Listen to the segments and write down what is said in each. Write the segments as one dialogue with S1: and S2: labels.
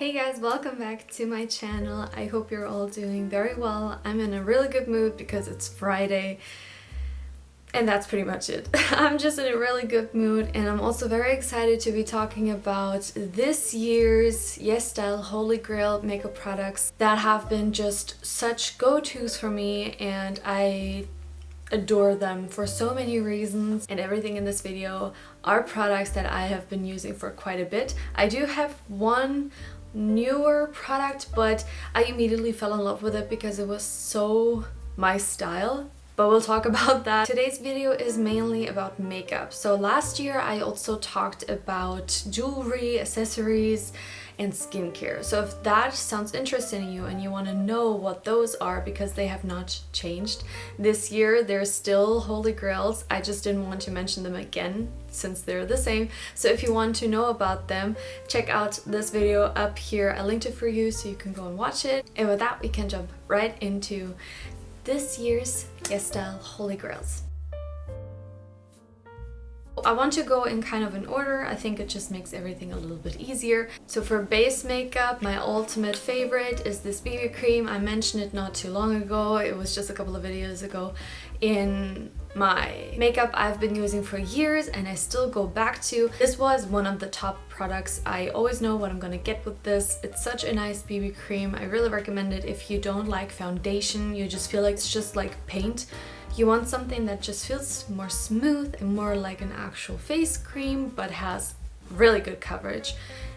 S1: Hey guys, welcome back to my channel. I hope you're all doing very well. I'm in a really good mood because it's Friday and that's pretty much it. I'm just in a really good mood and I'm also very excited to be talking about this year's YesStyle Holy Grail makeup products that have been just such go-tos for me, and I adore them for so many reasons, and everything in this video are products that I have been using for quite a bit. I do have one newer product, but I immediately fell in love with it because it was so my style. But we'll talk about that. Today's video is mainly about makeup. So last year I also talked about jewelry, accessories, and skincare. So if that sounds interesting to you and you want to know what those are, because they have not changed this year, they're still Holy Grails. I just didn't want to mention them again since they're the same. So if you want to know about them, check out this video up here. I linked it for you so you can go and watch it. And with that, we can jump right into this year's YesStyle Holy Grails. I want to go in kind of an order. I think it just makes everything a little bit easier. So for base makeup, my ultimate favorite is this BB cream. I mentioned it not too long ago. It was just a couple of videos ago in my makeup I've been using for years and I still go back to. This was one of the top products. I always know what I'm gonna get with this. It's such a nice BB cream. I really recommend it if you don't like foundation, you just feel like it's just like paint. You want something that just feels more smooth and more like an actual face cream, but has really good coverage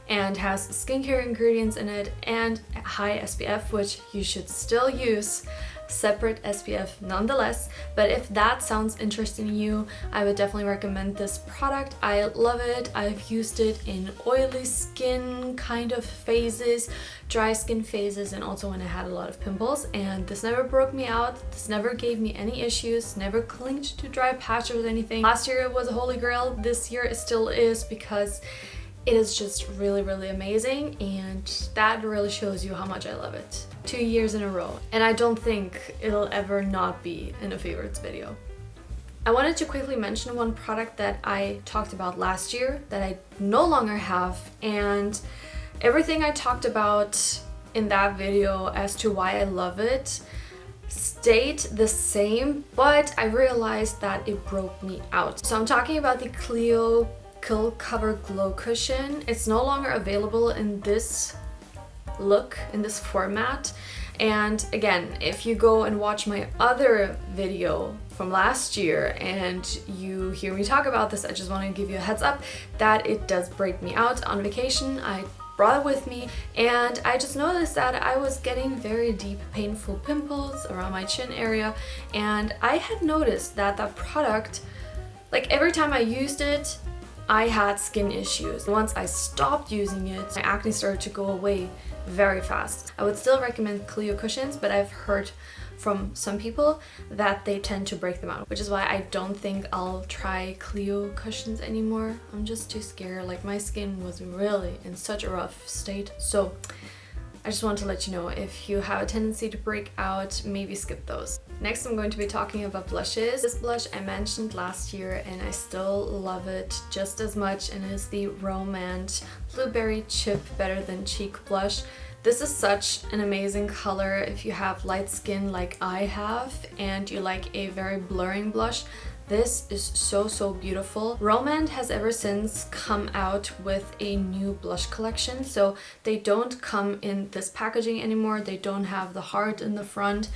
S1: and has skincare ingredients in it and high SPF, which you should still use separate SPF nonetheless. But if that sounds interesting to you, I would definitely recommend this product. I love it. I've used it in oily skin kind of phases, dry skin phases, and also when I had a lot of pimples, and this never broke me out. This never gave me any issues, never clinged to dry patches or anything. Last year it was a holy grail. This year it still is because it is just really, really amazing, and that really shows you how much I love it. 2 years in a row, and I don't think it'll ever not be in a favorites video. I wanted to quickly mention one product that I talked about last year that I no longer have, and everything I talked about in that video as to why I love it stayed the same, but I realized that it broke me out. So I'm talking about the Clio Cover Glow Cushion. It's no longer available in this look, in this format. And again, if you go and watch my other video from last year and you hear me talk about this, I just want to give you a heads up that it does break me out. On vacation, I brought it with me and I just noticed that I was getting very deep, painful pimples around my chin area, and I had noticed that that product, like every time I used it, I had skin issues. Once I stopped using it, my acne started to go away very fast. I would still recommend Clio cushions, but I've heard from some people that they tend to break them out, which is why I don't think I'll try Clio cushions anymore. I'm just too scared. Like, my skin was really in such a rough state. So I just want to let you know, if you have a tendency to break out, maybe skip those. Next, I'm going to be talking about blushes. This blush I mentioned last year and I still love it just as much, and it is the ROMAND Blueberry Chip Better Than Cheek blush. This is such an amazing color if you have light skin like I have and you like a very blurring blush. This is so beautiful. ROMAND has ever since come out with a new blush collection, so they don't come in this packaging anymore. They don't have the heart in the front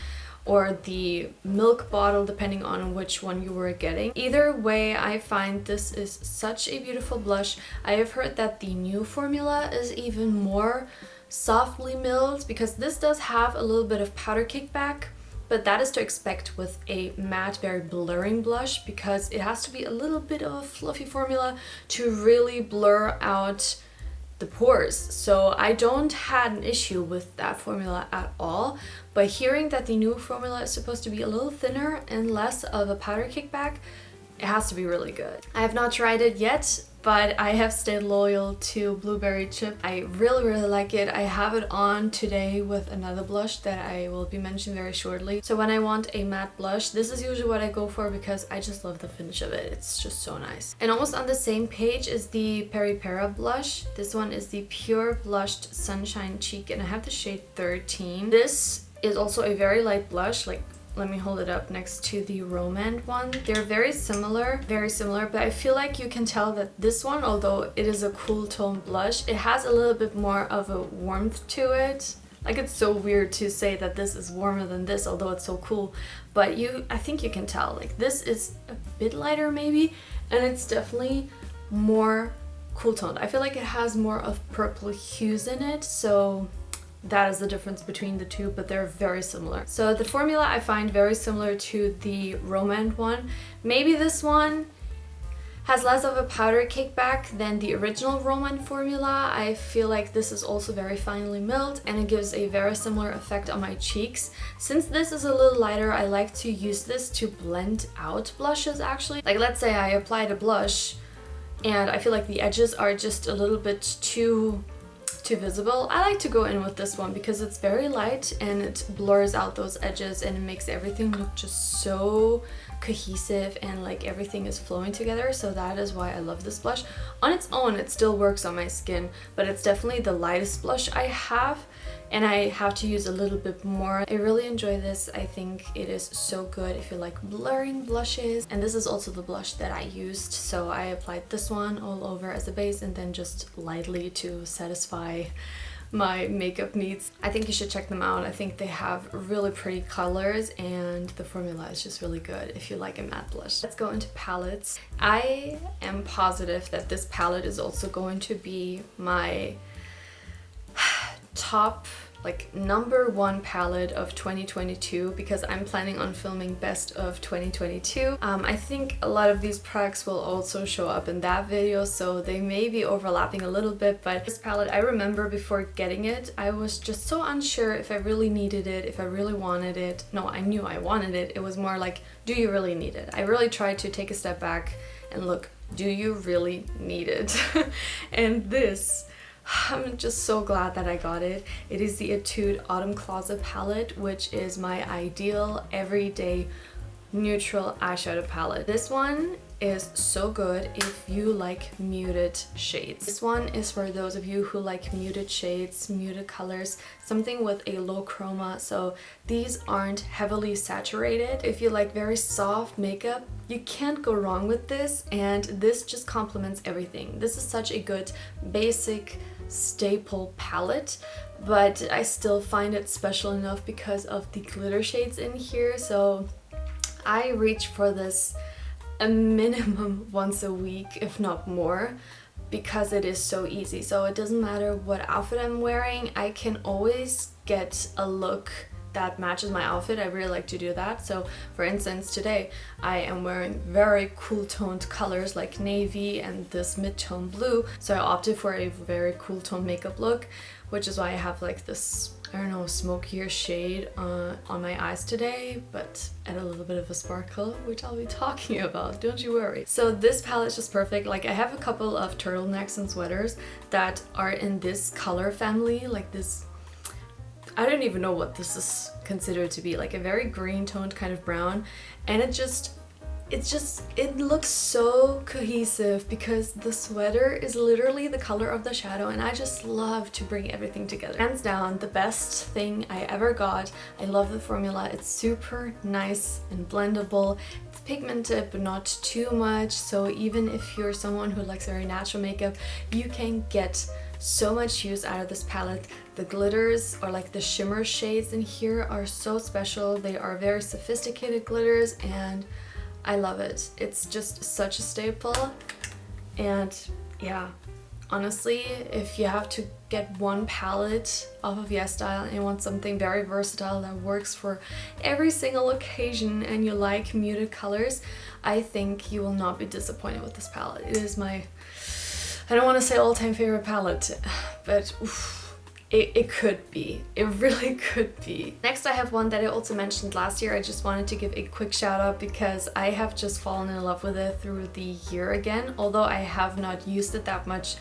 S1: or the milk bottle, depending on which one you were getting. Either way, I find this is such a beautiful blush. I have heard that the new formula is even more softly milled, because this does have a little bit of powder kickback, but that is to expect with a matte, very blurring blush, because it has to be a little bit of a fluffy formula to really blur out the pores. So I don't had an issue with that formula at all, but hearing that the new formula is supposed to be a little thinner and less of a powder kickback it has to be really good. I have not tried it yet, but I have stayed loyal to Blueberry Chip. I really like it. I have it on today with another blush that I will be mentioning very shortly. So when I want a matte blush, this is usually what I go for because I just love the finish of it. It's just so nice. And almost on the same page is the PERIPERA blush. This one is the Pure Blushed Sunshine Cheek, and I have the shade 13. This is also a very light blush. Like, let me hold it up next to the ROMAND one. They're very similar, but I feel like you can tell that this one, although it is a cool tone blush, it has a little bit more of a warmth to it. Like, it's so weird to say that this is warmer than this, although it's so cool, but I think you can tell. Like, this is a bit lighter maybe, and it's definitely more cool toned. I feel like it has more of purple hues in it, so that is the difference between the two, but they're very similar. So the formula I find very similar to the ROMAND one. Maybe this one has less of a powder kickback than the original ROMAND formula. I feel like this is also very finely milled, and it gives a very similar effect on my cheeks. Since this is a little lighter, I like to use this to blend out blushes actually. Like, let's say I applied a blush and I feel like the edges are just a little bit too visible. I like to go in with this one because it's very light and it blurs out those edges and it makes everything look just so cohesive and like everything is flowing together. So that is why I love this blush. On its own, it still works on my skin, but it's definitely the lightest blush I have, and I have to use a little bit more. I really enjoy this. I think it is so good if you like blurring blushes. And this is also the blush that I used. So I applied this one all over as a base and then just lightly to satisfy my makeup needs. I think you should check them out. I think they have really pretty colors and the formula is just really good if you like a matte blush. Let's go into palettes. I am positive that this palette is also going to be my top, like, #1 palette of 2022 because I'm planning on filming best of 2022. I think a lot of these products will also show up in that video, so they may be overlapping a little bit, but this palette, I remember before getting it, I was just so unsure if I really needed it, if I really wanted it. No, I knew I wanted it. It was more like, do you really need it? I really tried to take a step back and look, do you really need it? And this, I'm just so glad that I got it. It is the ETUDE Autumn Closet palette, which is my ideal everyday neutral eyeshadow palette. This one is so good if you like muted shades. This one is for those of you who like muted shades, muted colors, something with a low chroma, so these aren't heavily saturated. If you like very soft makeup, you can't go wrong with this, and this just complements everything. This is such a good basic staple palette, but I still find it special enough because of the glitter shades in here, so I reach for this a minimum once a week, if not more, because it is so easy. So it doesn't matter what outfit I'm wearing, I can always get a look that matches my outfit. I really like to do that. So for instance, today I am wearing very cool toned colors like navy and this mid-tone blue, so I opted for a very cool tone makeup look, which is why I have like this, I don't know, smokier shade on my eyes today, but add a little bit of a sparkle, which I'll be talking about, don't you worry. So this palette is just perfect. Like, I have a couple of turtlenecks and sweaters that are in this color family, like this, I don't even know what this is considered to be, like a very green toned kind of brown, and it looks so cohesive because the sweater is literally the color of the shadow, and I just love to bring everything together. Hands down, the best thing I ever got. I love the formula. It's super nice and blendable. It's pigmented, but not too much, so even if you're someone who likes very natural makeup, you can get so much use out of this palette. The glitters, or like the shimmer shades in here, are so special. They are very sophisticated glitters and I love it. It's just such a staple. And yeah, honestly, if you have to get one palette off of YesStyle and you want something very versatile that works for every single occasion and you like muted colors, I think you will not be disappointed with this palette. It is my, I don't want to say all-time favorite palette, but oof, It could be. It really could be. Next I have one that I also mentioned last year. I just wanted to give a quick shout out because I have just fallen in love with it through the year again. Although I have not used it that much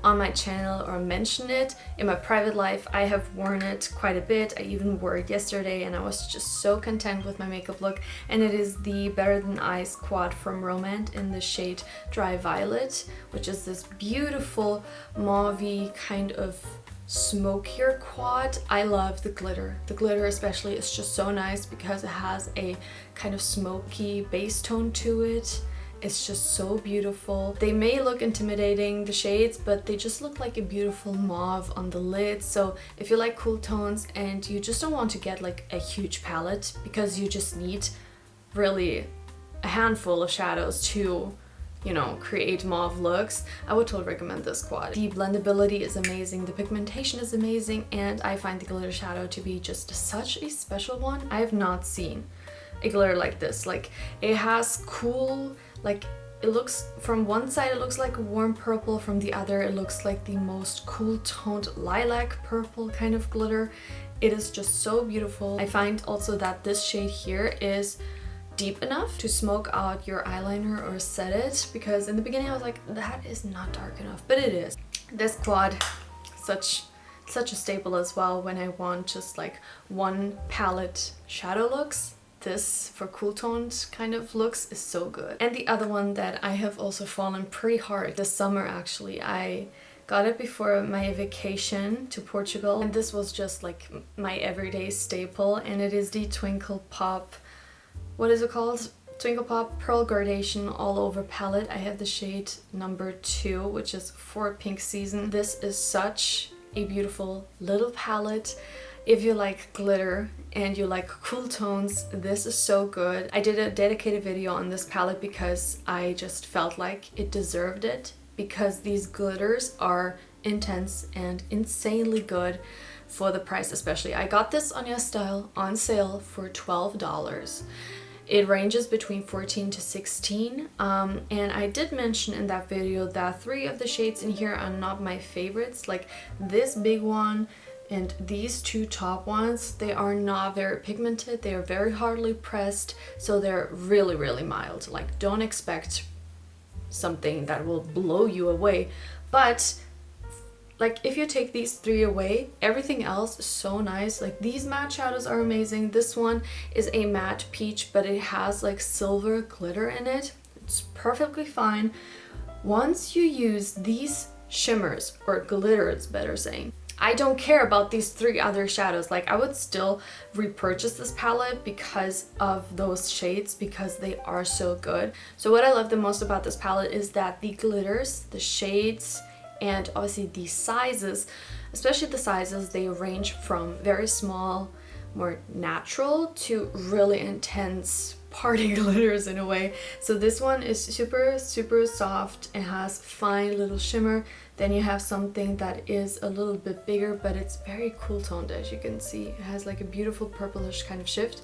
S1: on my channel or mentioned it in my private life, I have worn it quite a bit. I even wore it yesterday and I was just so content with my makeup look. And it is the Better Than Eyes quad from ROMAND in the shade Dry Violet, which is this beautiful mauve-y kind of smokier quad. I love the glitter. The glitter especially is just so nice because it has a kind of smoky base tone to it. It's just so beautiful. They may look intimidating, the shades, but they just look like a beautiful mauve on the lid. So if you like cool tones and you just don't want to get like a huge palette because you just need really a handful of shadows to, you know, create mauve looks, I would totally recommend this quad. The blendability is amazing, the pigmentation is amazing, and I find the glitter shadow to be just such a special one. I have not seen a glitter like this. Like, it has cool, like, it looks, from one side it looks like a warm purple, from the other it looks like the most cool toned lilac purple kind of glitter. It is just so beautiful. I find also that this shade here is deep enough to smoke out your eyeliner or set it, because in the beginning I was like, that is not dark enough, but it is. This quad, such a staple as well when I want just like one palette shadow looks. This for cool toned kind of looks is so good. And the other one that I have also fallen pretty hard this summer, actually, I got it before my vacation to Portugal, and this was just like my everyday staple, and it is the Twinkle Pop, what is it called? Twinkle Pop Pearl Gradation All Over palette. I have the shade number 2, which is for Pink Season. This is such a beautiful little palette. If you like glitter and you like cool tones, this is so good. I did a dedicated video on this palette because I just felt like it deserved it, because these glitters are intense and insanely good for the price. Especially, I got this on YesStyle on sale for $12. It ranges between 14 to 16, and I did mention in that video that 3 of the shades in here are not my favorites. Like this big one and these 2 top ones, they are not very pigmented, they are very hardly pressed, so they're really, really mild. Like, don't expect something that will blow you away, but like if you take these 3 away, everything else is so nice. Like these matte shadows are amazing. This one is a matte peach, but it has like silver glitter in it. It's perfectly fine. Once you use these shimmers, or glitter it's better saying, I don't care about these 3 other shadows. Like, I would still repurchase this palette because of those shades, because they are so good. So what I love the most about this palette is that the glitters, the shades, and obviously the sizes, especially the sizes, they range from very small, more natural, to really intense party glitters in a way. So this one is super, super soft and has fine little shimmer. Then you have something that is a little bit bigger, but it's very cool toned, as you can see. It has like a beautiful purplish kind of shift.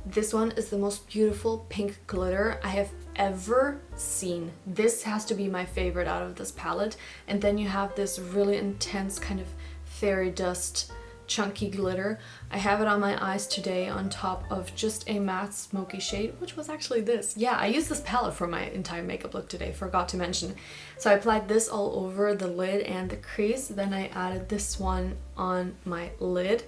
S1: This one is the most beautiful pink glitter I have ever seen. This has to be my favorite out of this palette. And then you have this really intense kind of fairy dust chunky glitter. I have it on my eyes today on top of just a matte smoky shade, which was actually this. Yeah, I used this palette for my entire makeup look today, forgot to mention. So I applied this all over the lid and the crease, then I added this one on my lid.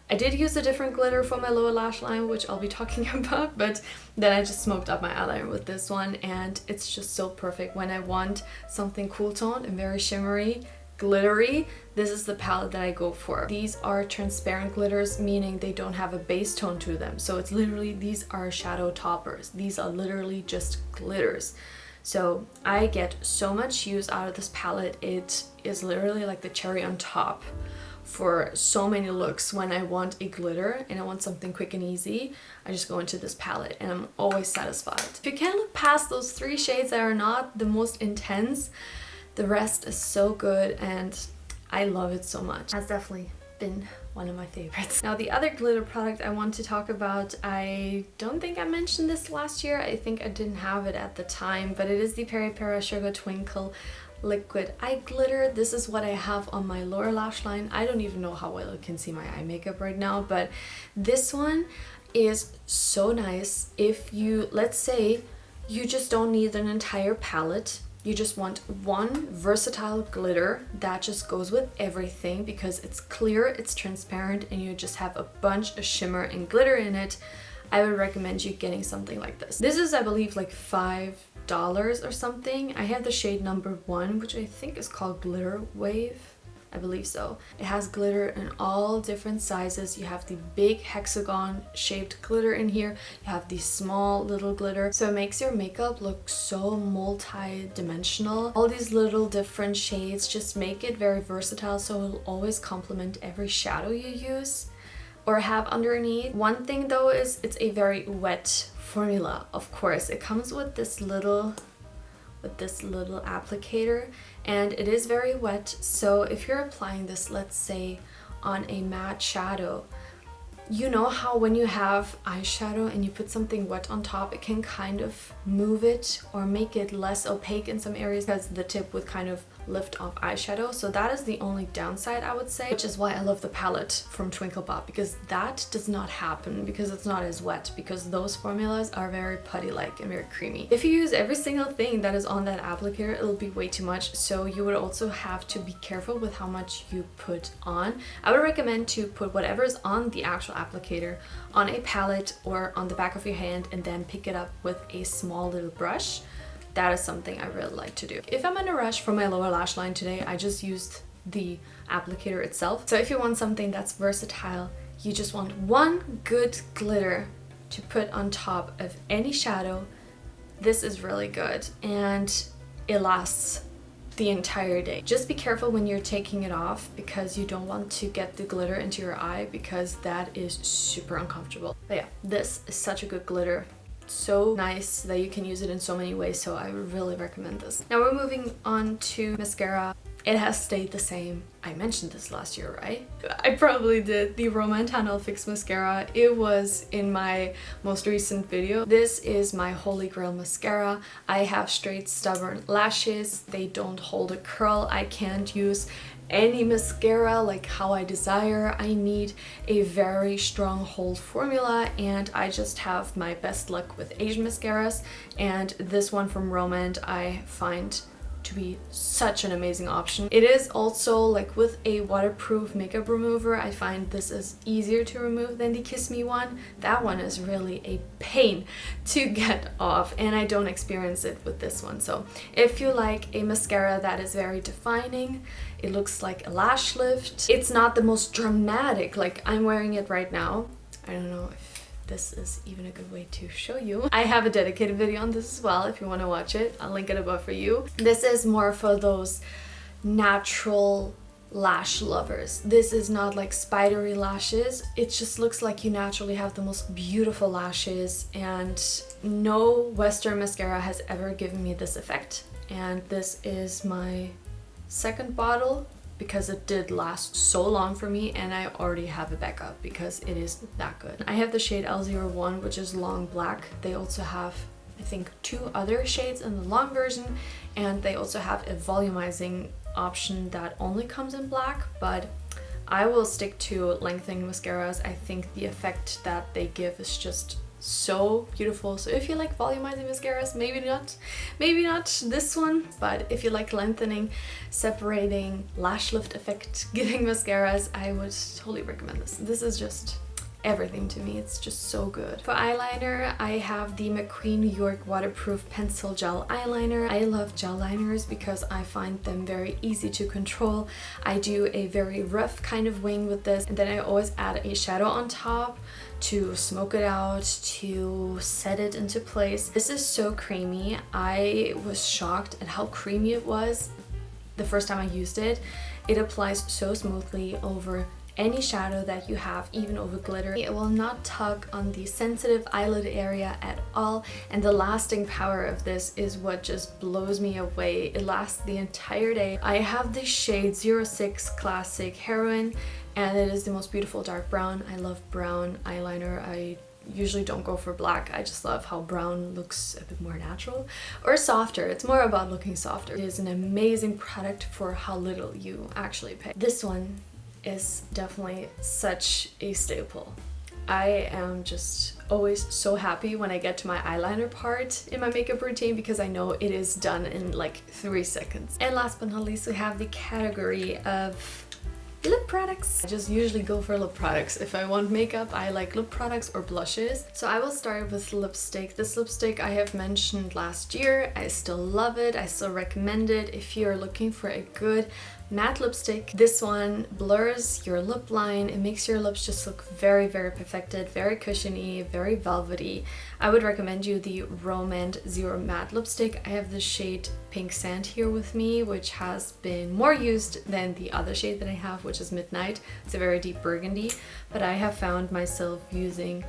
S1: I did use a different glitter for my lower lash line, which I'll be talking about, but then I just smoked up my eyeliner with this one, and it's just so perfect when I want something cool toned and very shimmery, glittery. This is the palette that I go for. These are transparent glitters, meaning they don't have a base tone to them. So it's literally, these are shadow toppers. These are literally just glitters. So I get so much use out of this palette. It is literally like the cherry on top for so many looks. When I want a glitter and I want something quick and easy, I just go into this palette and I'm always satisfied. If you can't look past those 3 shades that are not the most intense, the rest is so good and I love it so much. That's definitely been one of my favorites. Now the other glitter product I want to talk about, I don't think I mentioned this last year. I think I didn't have it at the time, but it is the PERIPERA Sugar Twinkle liquid eye glitter. This is what I have on my lower lash line. I don't even know how well you can see my eye makeup right now, but this one is so nice if you, let's say, you just don't need an entire palette. You just want one versatile glitter that just goes with everything because it's clear, it's transparent, and you just have a bunch of shimmer and glitter in it. I would recommend you getting something like this. This is, I believe, like $5 or something. I have the shade number 1, which I think is called Glitter Wave. I believe so. It has glitter in all different sizes. You have the big hexagon shaped glitter in here. You have the small little glitter. So it makes your makeup look so multi-dimensional. All these little different shades just make it very versatile, so it'll always complement every shadow you use or have underneath. One thing though is it's a very wet formula. Of course, it comes with this little applicator, and it is very wet, so if you're applying this, let's say on a matte shadow, you know how when you have eyeshadow and you put something wet on top, it can kind of move it or make it less opaque in some areas because the tip would kind of lift off eyeshadow. So that is the only downside, I would say, which is why I love the palette from Twinkle, because that does not happen because it's not as wet, because those formulas are very putty-like and very creamy. If you use every single thing that is on that applicator, it'll be way too much, so you would also have to be careful with how much you put on. I would recommend to put whatever is on the actual applicator on a palette or on the back of your hand and then pick it up with a small little brush. That is something I really like to do. If I'm in a rush for my lower lash line today, I just used the applicator itself. So if you want something that's versatile, you just want one good glitter to put on top of any shadow, this is really good and it lasts the entire day. Just be careful when you're taking it off because you don't want to get the glitter into your eye because that is super uncomfortable. But yeah, this is such a good glitter. So nice that you can use it in so many ways, so I really recommend this. Now we're moving on to mascara. It has stayed the same. I mentioned this last year, right? I probably did. The ROMAND Fix Mascara. It was in my most recent video. This is my Holy Grail mascara. I have straight stubborn lashes. They don't hold a curl. I can't use any mascara like how I desire. I need a very strong hold formula, and I just have my best luck with Asian mascaras, and this one from ROMAND I find to be such an amazing option. It is also like with a waterproof makeup remover. I find this is easier to remove than the Kiss Me one. That one is really a pain to get off, and I don't experience it with this one. So if you like a mascara that is very defining, it looks like a lash lift, it's not the most dramatic, like I'm wearing it right now. I don't know if this is even a good way to show you. I have a dedicated video on this as well if you want to watch it. I'll link it above for you. This is more for those natural lash lovers. This is not like spidery lashes. It just looks like you naturally have the most beautiful lashes, and no Western mascara has ever given me this effect. And this is my second bottle because it did last so long for me, and I already have a backup because it is that good. I have the shade L01, which is long black. They also have, I think, 2 other shades in the long version, and they also have a volumizing option that only comes in black, but I will stick to lengthening mascaras. I think the effect that they give is just so beautiful. So if you like volumizing mascaras, maybe not this one, but if you like lengthening, separating, lash lift effect giving mascaras, I would totally recommend this. This is just everything to me. It's just so good. For eyeliner, I have the McQueen New York waterproof pencil gel eyeliner. I love gel liners because I find them very easy to control. I do a very rough kind of wing with this, and then I always add a shadow on top to smoke it out, to set it into place. This is so creamy. I was shocked at how creamy it was the first time I used it. It applies so smoothly over any shadow that you have, even over glitter. It will not tug on the sensitive eyelid area at all, and the lasting power of this is what just blows me away. It lasts the entire day. I have the shade 06 Classic Heroine, and it is the most beautiful dark brown. I love brown eyeliner. I usually don't go for black. I just love how brown looks a bit more natural or softer. It's more about looking softer. It is an amazing product for how little you actually pay. This one is definitely such a staple. I am just always so happy when I get to my eyeliner part in my makeup routine because I know it is done in like 3 seconds. And last but not least, we have the category of lip products. I just usually go for lip products. If I want makeup, I like lip products or blushes. So I will start with lipstick. This lipstick I have mentioned last year. I still love it. I still recommend it if you're looking for a good matte lipstick. This one blurs your lip line. It makes your lips just look very, very perfected, very cushiony, very velvety. I would recommend you the ROMAND Zero Matte Lipstick. I have the shade Pink Sand here with me, which has been more used than the other shade that I have, which is Midnight. It's a very deep burgundy, but I have found myself using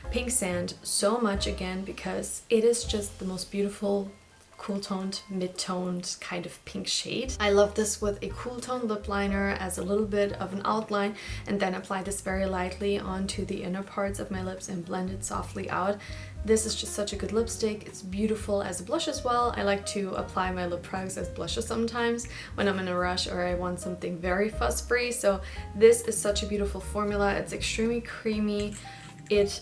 S1: Pink Sand so much again because it is just the most beautiful cool toned, mid-toned kind of pink shade. I love this with a cool tone lip liner as a little bit of an outline, and then apply this very lightly onto the inner parts of my lips and blend it softly out. This is just such a good lipstick. It's beautiful as a blush as well. I like to apply my lip products as blushes sometimes when I'm in a rush or I want something very fuss-free. So this is such a beautiful formula. It's extremely creamy. It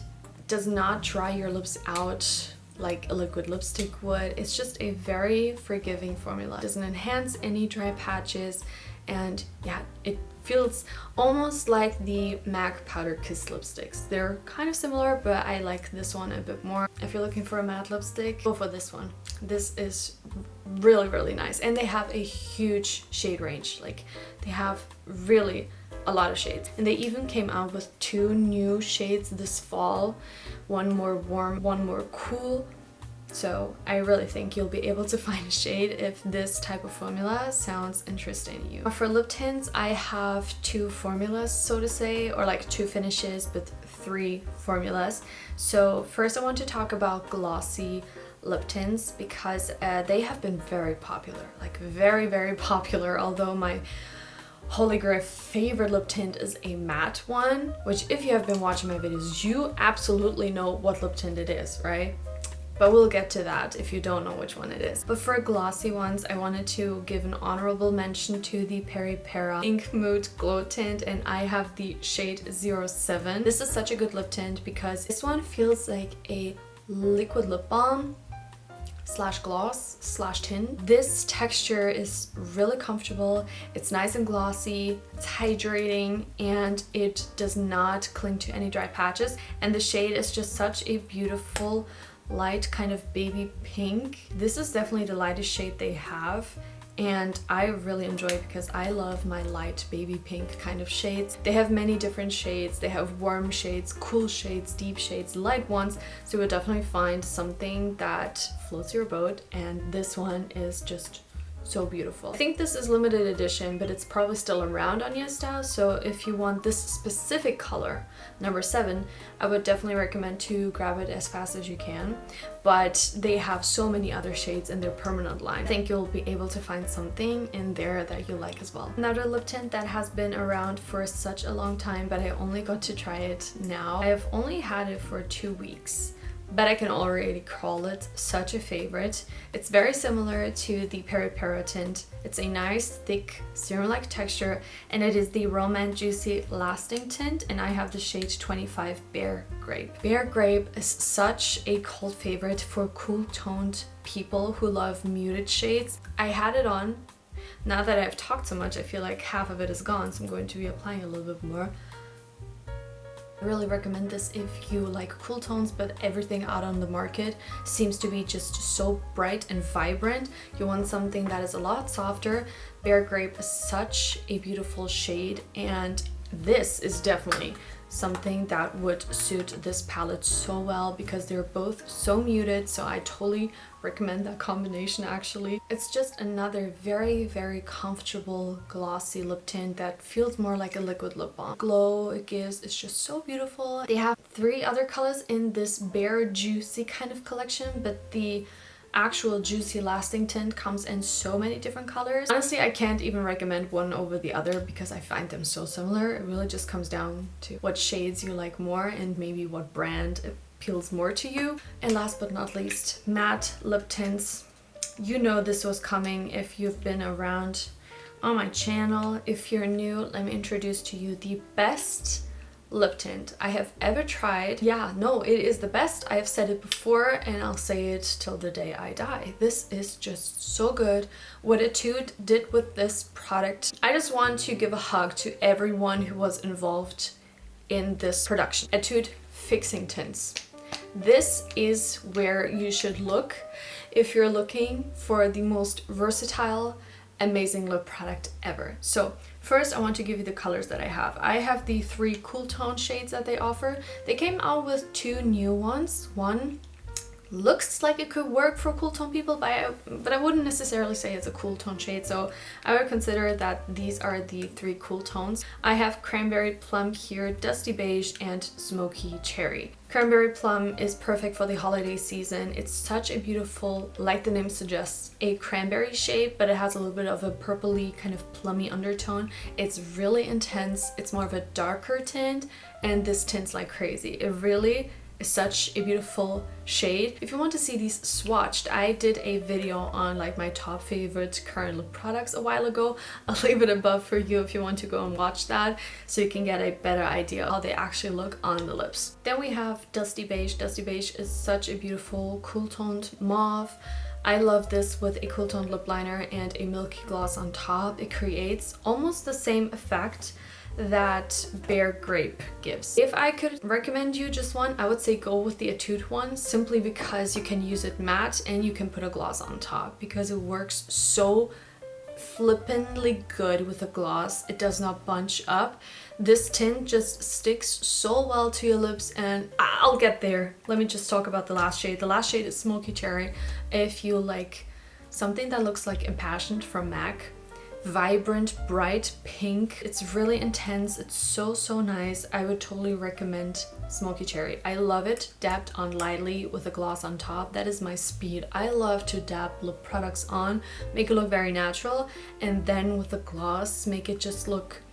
S1: does not dry your lips out like a liquid lipstick would. It's just a very forgiving formula. It doesn't enhance any dry patches, and yeah, it feels almost like the MAC Powder Kiss lipsticks. They're kind of similar, but I like this one a bit more. If you're looking for a matte lipstick, go for this one. This is really, really nice, and they have a huge shade range. Like, they have really a lot of shades, and they even came out with 2 new shades this fall, one more warm, one more cool. So I really think you'll be able to find a shade if this type of formula sounds interesting to you. For lip tints, I have 2 formulas, so to say, or like 2 finishes but 3 formulas. So first I want to talk about glossy lip tints because they have been very popular, like very, very popular, although my Holy Grail favorite lip tint is a matte one, which if you have been watching my videos, you absolutely know what lip tint it is, right? But we'll get to that if you don't know which one it is. But for glossy ones, I wanted to give an honorable mention to the PERIPERA Ink Mood Glow Tint, and I have the shade 07. This is such a good lip tint because this one feels like a liquid lip balm slash gloss slash tint. This texture is really comfortable. It's nice and glossy, it's hydrating, and it does not cling to any dry patches. And the shade is just such a beautiful light kind of baby pink. This is definitely the lightest shade they have, and I really enjoy it because I love my light baby pink kind of shades. They have many different shades. They have warm shades, cool shades, deep shades, light ones, so you'll definitely find something that floats your boat, and this one is just so beautiful. I think this is limited edition, but it's probably still around on YesStyle, so if you want this specific color, number 7, I would definitely recommend to grab it as fast as you can. But they have so many other shades in their permanent line. I think you'll be able to find something in there that you like as well. Another lip tint that has been around for such a long time, but I only got to try it now. I have only had it for 2 weeks, but I can already call it such a favorite. It's very similar to the PERIPERA tint. It's a nice, thick, serum-like texture, and it is the ROMAND Juicy Lasting Tint, and I have the shade 25 Bare Grape. Bare Grape is such a cult favorite for cool-toned people who love muted shades. I had it on. Now that I've talked so much, I feel like half of it is gone, so I'm going to be applying a little bit more. I really recommend this if you like cool tones, but everything out on the market seems to be just so bright and vibrant. You want something that is a lot softer. Bare Grape is such a beautiful shade, and this is definitely something that would suit this palette so well because they're both so muted, so I totally recommend that combination actually. It's just another very, very comfortable glossy lip tint that feels more like a liquid lip balm. Glow it gives is just so beautiful. They have 3 other colors in this Bare Juicy kind of collection, but the actual Juicy Lasting Tint comes in so many different colors. Honestly, I can't even recommend one over the other because I find them so similar. It really just comes down to what shades you like more and maybe what brand appeals more to you. And last but not least, matte lip tints. You know this was coming if you've been around on my channel. If you're new, let me introduce to you the best lip tint I have ever tried. Yeah, no, it is the best. I have said it before and I'll say it till the day I die. This is just so good. What ETUDE did with this product, I just want to give a hug to everyone who was involved in this production. ETUDE Fixing Tints. This is where you should look if you're looking for the most versatile, amazing lip product ever. So first I want to give you the colors that I have. I have the 3 cool tone shades that they offer. They came out with 2 new ones. One looks like it could work for cool tone people, but I wouldn't necessarily say it's a cool tone shade, so I would consider that these are the 3 cool tones. I have Cranberry Plum here, Dusty Beige, and Smoky Cherry. Cranberry Plum is perfect for the holiday season. It's such a beautiful, like the name suggests, a cranberry shade, but it has a little bit of a purpley kind of plummy undertone. It's really intense. It's more of a darker tint, and this tints like crazy. It really is such a beautiful shade. If you want to see these swatched, I did a video on like my top favorite current lip products a while ago. I'll leave it above for you if you want to go and watch that, so you can get a better idea how they actually look on the lips. Then we have Dusty Beige. Dusty Beige is such a beautiful cool toned mauve. I love this with a cool toned lip liner and a milky gloss on top. It creates almost the same effect that Bare Grape gives. If I could recommend you just one, I would say go with the ETUDE one, simply because you can use it matte and you can put a gloss on top, because it works so flippantly good with a gloss. It does not bunch up. This tint just sticks so well to your lips, and I'll get there. Let me just talk about the last shade. The last shade is Smoky Cherry. If you like something that looks like Impassioned from MAC, vibrant, bright pink. It's really intense. It's so nice. I would totally recommend Smoky Cherry. I love it dabbed on lightly with a gloss on top. That is my speed. I love to dab lip products on, make it look very natural, and then with the gloss make it just look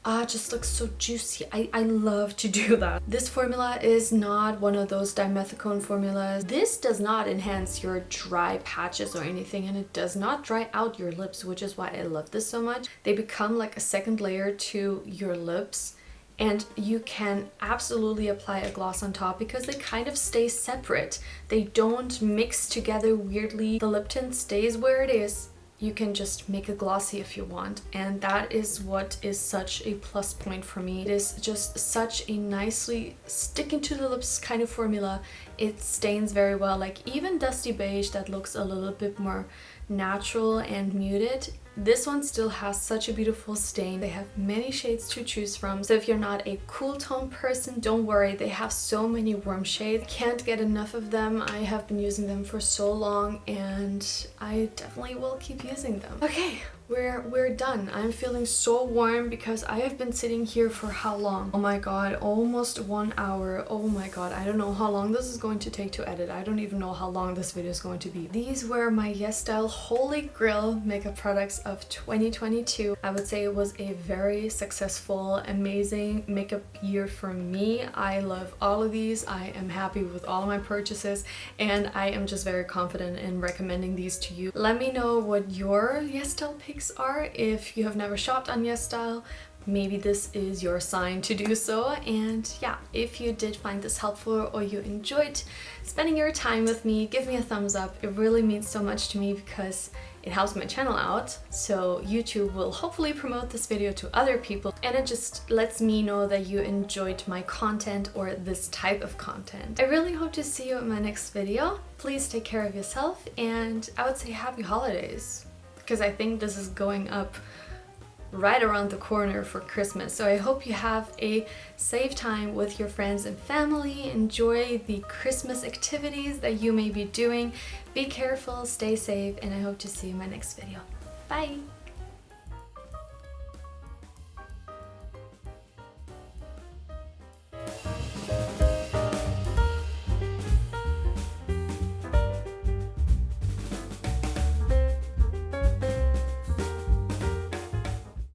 S1: so juicy. I love to do that. This formula is not one of those dimethicone formulas. This does not enhance your dry patches or anything, and it does not dry out your lips, which is why I love this so much. They become like a second layer to your lips, and you can absolutely apply a gloss on top because they kind of stay separate. They don't mix together weirdly. The lip tint stays where it is. You can just make it glossy if you want, and that is what is such a plus point for me. It is just such a nicely sticking to the lips kind of formula. It stains very well. Like even Dusty Beige that looks a little bit more natural and muted, this one still has such a beautiful stain. They have many shades to choose from, so if you're not a cool tone person, don't worry, they have so many warm shades. Can't get enough of them. I have been using them for so long and I definitely will keep using them. Okay, we're done. I'm feeling so warm because I have been sitting here for how long? Oh my god, almost 1 hour. Oh my god, I don't know how long this is going to take to edit. I don't even know how long this video is going to be. These were my YesStyle Holy Grail makeup products of 2022. I would say it was a very successful, amazing makeup year for me. I love all of these. I am happy with all of my purchases, and I am just very confident in recommending these to you. Let me know what your YesStyle picks are. If you have never shopped on YesStyle, maybe this is your sign to do so. And yeah, if you did find this helpful or you enjoyed spending your time with me, give me a thumbs up. It really means so much to me because it helps my channel out, so YouTube will hopefully promote this video to other people, and it just lets me know that you enjoyed my content or this type of content. I really hope to see you in my next video. Please take care of yourself, and I would say happy holidays, because I think this is going up right around the corner for Christmas. So I hope you have a safe time with your friends and family. Enjoy the Christmas activities that you may be doing. Be careful, stay safe, and I hope to see you in my next video. Bye!